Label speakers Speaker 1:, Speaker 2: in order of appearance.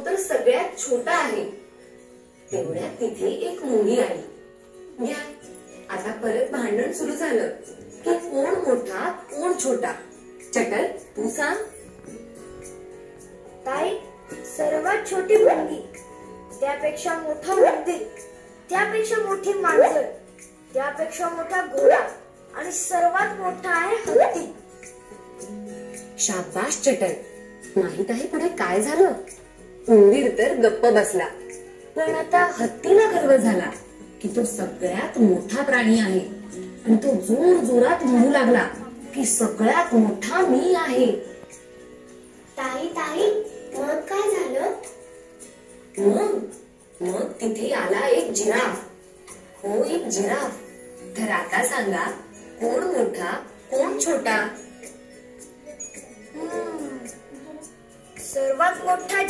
Speaker 1: तर सगळ्यात छोटा आहे. तेवढ्यात तिथे एक मुंगी आली. घ्या, आता परत भांडण सुरू झालं की कोण मोठा कोण छोटा. चटल, तू सांग.
Speaker 2: ताई, सर्वात छोटी मुलगी, त्यापेक्षा मोठा मंदिर, त्यापेक्षा मोठी मांजर, त्यापेक्षा मोठा घोडा आणि सर्वात मोठा आहे हत्ती.
Speaker 1: शाबाश चटल. माहित आहे पुढे काय झालं? उंदीर तर गप्प बसला, पण आता हत्तीला गर्व झाला की तो सगळ्यात मोठा प्राणी आहे आणि तो जोर जोरात म्हणू लागला की सगळ्यात मोठा मी आहे.
Speaker 2: ताई ताई, मग काय झालं?
Speaker 1: मग तिथे आला एक जिराफ. हो, एक जिराफ. तर आता सांगा, कोण मोठा कोण छोटा?
Speaker 2: सर्वात मोठा